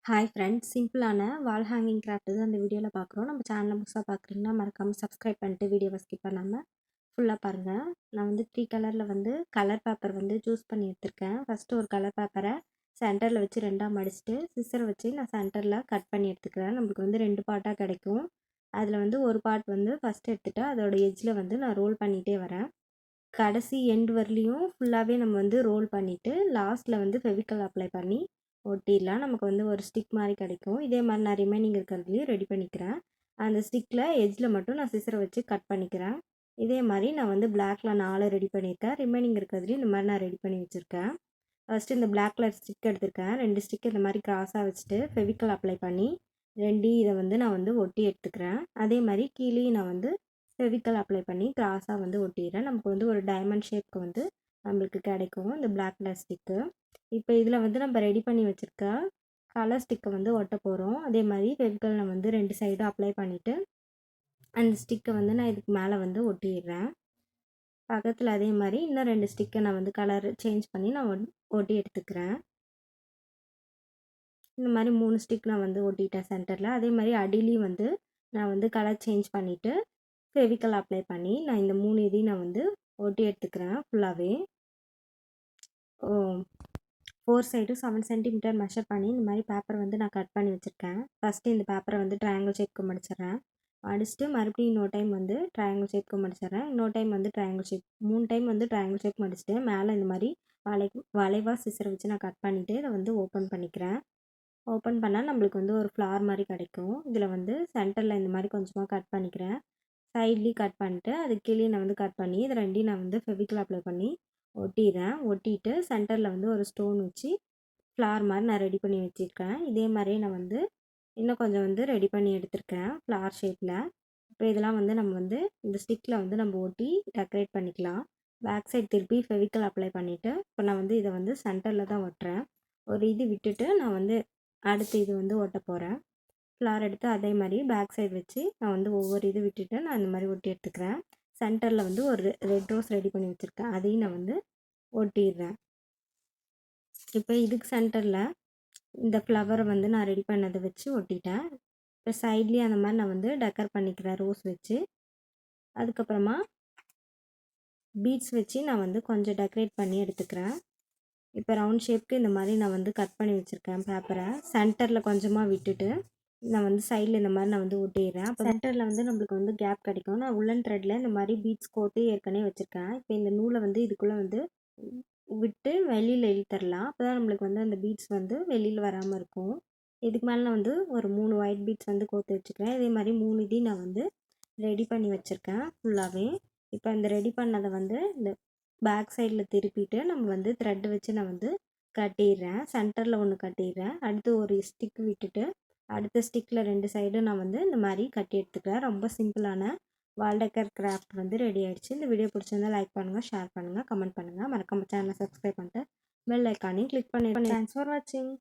Hi friends, சிம்பிளான வால் hanging craft தான் அந்த வீடியோவில் பார்க்குறோம். நம்ம சேனலை புதுசாக பார்க்குறீங்கன்னா மறக்காமல் சப்ஸ்கிரைப் பண்ணிட்டு வீடியோவை ஸ்கிப் பண்ணாமல் ஃபுல்லாக பாருங்கள். நான் வந்து 3 கலரில் வந்து கலர் பேப்பர் வந்து சூஸ் பண்ணி எடுத்திருக்கேன். ஃபஸ்ட்டு ஒரு கலர் பேப்பரை சென்டரில் வச்சு ரெண்டாக மடிச்சுட்டு சிசரை வச்சு நான் சென்டரில் கட் பண்ணி எடுத்துக்கிறேன். நம்மளுக்கு வந்து 2 பார்ட்டாக கிடைக்கும். அதில் வந்து ஒரு பார்ட் வந்து ஃபஸ்ட்டு எடுத்துகிட்டு அதோட எட்ஜில் வந்து நான் ரோல் பண்ணிகிட்டே வரேன். கடைசி எண்ட் வரலையும் ஃபுல்லாகவே நம்ம வந்து ரோல் பண்ணிவிட்டு லாஸ்ட்டில் வந்து ஃபெவிக்கல் அப்ளை பண்ணி ஒட்டிடலாம். நமக்கு வந்து ஒரு ஸ்டிக் மாதிரி கிடைக்கும். இதே மாதிரி நான் ரிமைனிங் இருக்கிறதுலையும் ரெடி பண்ணிக்கிறேன். அந்த ஸ்டிக்கில் எட்ஜில் மட்டும் நான் சிசரை வச்சு கட் பண்ணிக்கிறேன். இதே மாதிரி நான் வந்து பிளாக்ல 4 ரெடி பண்ணியிருக்கேன். ரிமைனிங் இருக்கிறதுலையும் இந்த மாதிரி நான் ரெடி பண்ணி வச்சுருக்கேன். ஃபஸ்ட்டு இந்த பிளாக் கலர் ஸ்டிக் எடுத்திருக்கேன். 2 ஸ்டிக் இந்த மாதிரி கிராஸாக வச்சுட்டு ஃபெவிக்கல் அப்ளை பண்ணி 2 இதை வந்து நான் வந்து ஒட்டி எடுத்துக்கிறேன். அதே மாதிரி கீழேயும் நான் வந்து ஃபெவிக்கல் அப்ளை பண்ணி கிராஸாக வந்து ஒட்டிடுறேன். நமக்கு வந்து ஒரு டைமண்ட் ஷேப்க்கு வந்து நம்மளுக்கு கிடைக்கும் இந்த பிளாக் கலர் ஸ்டிக்கு. இப்போ இதில் வந்து நம்ம ரெடி பண்ணி வச்சுருக்க கலர் ஸ்டிக்கை வந்து ஒட்ட போகிறோம். அதே மாதிரி ஃபெவிக்கல் நான் வந்து 2 சைடும் அப்ளை பண்ணிவிட்டு அந்த ஸ்டிக்கை வந்து நான் இதுக்கு மேலே வந்து ஒட்டிடுறேன். பக்கத்தில் அதே மாதிரி இன்னும் 2 ஸ்டிக்கை நான் வந்து கலர் சேஞ்ச் பண்ணி நான் ஒட்டி எடுத்துக்கிறேன். இந்த மாதிரி 3 ஸ்டிக் நான் வந்து ஒட்டிட்டேன் சென்டரில். அதே மாதிரி அடியிலையும் வந்து நான் வந்து கலர் சேஞ்ச் பண்ணிவிட்டு ஃபெவிக்கல் அப்ளை பண்ணி நான் இந்த 3 இதையும் நான் வந்து ஒட்டி எடுத்துக்கிறேன் ஃபுல்லாகவே. 4 சைடும் 7 சென்டிமீட்டர் மெஷர் பண்ணி இந்த மாதிரி பேப்பர் வந்து நான் கட் பண்ணி வச்சுருக்கேன். ஃபஸ்ட்டு இந்த பேப்பரை வந்து ட்ரையாங்கிள் ஷேப்க்கு மடிச்சிடுறேன். மடிச்சுட்டு மறுபடியும் இன்னொரு டைம் வந்து ட்ரையாங்கிள் ஷேப்க்கு மடிச்சிடுறேன். இன்னொரு டைம் வந்து ட்ரையாங்கிள் ஷேப் 3 டைம் வந்து ட்ரையாங்கிள் ஷேப் மடிச்சுட்டு மேலே இந்த மாதிரி வளைவாக சிசரை வச்சு நான் கட் பண்ணிவிட்டு இதை வந்து ஓப்பன் பண்ணிக்கிறேன். ஓப்பன் பண்ணால் நம்மளுக்கு வந்து ஒரு ஃப்ளார் மாதிரி கிடைக்கும். இதில் வந்து சென்டரில் இந்த மாதிரி கொஞ்சமாக கட் பண்ணிக்கிறேன். சைட்லேயும் கட் பண்ணிட்டு அது கீழே நான் வந்து கட் பண்ணி இது ரெண்டையும் நான் வந்து ஃபெவிக்கல் அப்ளை பண்ணி ஒட்டிடுறேன். ஒட்டிட்டு சென்டரில் வந்து ஒரு ஸ்டோன் வச்சு ஃப்ளார் மாதிரி நான் ரெடி பண்ணி வச்சுருக்கேன். இதே மாதிரியே நான் வந்து இன்னும் கொஞ்சம் வந்து ரெடி பண்ணி எடுத்திருக்கேன் ஃப்ளார் ஷேப்பில். இப்போ இதெல்லாம் வந்து நம்ம வந்து இந்த ஸ்டிக்கில் வந்து நம்ம ஒட்டி டெக்கரேட் பண்ணிக்கலாம். பேக் சைட் திருப்பி ஃபெவிக்கல் அப்ளை பண்ணிவிட்டு இப்போ நான் வந்து இதை வந்து சென்டரில் தான் ஒட்டுறேன். ஒரு இது விட்டுட்டு நான் வந்து அடுத்து இது வந்து ஒட்ட போகிறேன். ஃப்ளார் எடுத்து அதே மாதிரி பேக் சைடு வச்சு நான் வந்து ஒவ்வொரு இது விட்டுட்டு நான் இந்த மாதிரி ஒட்டி எடுத்துக்கிறேன். சென்டரில் வந்து ஒரு ரெட் ரோஸ் ரெடி பண்ணி வச்சுருக்கேன். அதையும் நான் வந்து ஒட்டிடுறேன். இப்போ இதுக்கு சென்டரில் இந்த ஃப்ளவரை வந்து நான் ரெடி பண்ணதை வச்சு ஒட்டிட்டேன். இப்போ சைட்லேயும் அந்த மாதிரி நான் வந்து டெக்கர் பண்ணிக்கிறேன் ரோஸ் வச்சு. அதுக்கப்புறமா பீட்ஸ் வச்சு நான் வந்து கொஞ்சம் டெக்கரேட் பண்ணி எடுத்துக்கிறேன். இப்போ ரவுண்ட் ஷேப்க்கு இந்த மாதிரி நான் வந்து கட் பண்ணி வச்சுருக்கேன் பேப்பரை. சென்டரில் கொஞ்சமாக விட்டுட்டு நான் வந்து சைடில் இந்த மாதிரி நான் வந்து ஒட்டிடுறேன். அப்போ சென்டரில் வந்து நம்மளுக்கு வந்து கேப் கிடைக்கும். நான் உள்ளன் த்ரெட்டில் இந்த மாதிரி பீட்ஸ் கோட்டு ஏற்கனவே வச்சுருக்கேன். இப்போ இந்த நூலை வந்து இதுக்குள்ளே வந்து விட்டு வெளியில் இழுத்துடலாம். அப்போ தான் நம்மளுக்கு வந்து அந்த பீட்ஸ் வந்து வெளியில் வராமல் இருக்கும். இதுக்கு மேலே நான் வந்து ஒரு 3 ஒயிட் பீட்ஸ் வந்து கோர்த்து வச்சுக்கிறேன். இதே மாதிரி 3 இதையும் நான் வந்து ரெடி பண்ணி வச்சுருக்கேன் ஃபுல்லாகவே. இப்போ இந்த ரெடி பண்ணதை வந்து இந்த பேக் சைடில் திருப்பிட்டு நம்ம வந்து த்ரெட் வச்சு நான் வந்து கட்டிடுறேன். சென்டரில் ஒன்று கட்டிடுறேன். அடுத்து ஒரு ஸ்டிக் விட்டுட்டு அடுத்த ஸ்டிக்கில் 2 சைடும் நான் வந்து இந்த மாதிரி கட்டி எடுத்துக்கிறேன். ரொம்ப சிம்பிளான வால் டெக்கர் கிராஃப்ட் வந்து ரெடி ஆகிடுச்சு. இந்த வீடியோ பிடிச்சிருந்தா லைக் பண்ணுங்கள், ஷேர் பண்ணுங்கள், கமெண்ட் பண்ணுங்கள். மறக்காம சேனலை சப்ஸ்கிரைப் பண்ணிட்டு பெல் ஐக்கானையும் கிளிக் பண்ணிடுங்க. தேங்க்ஸ் ஃபார் வாட்சிங்.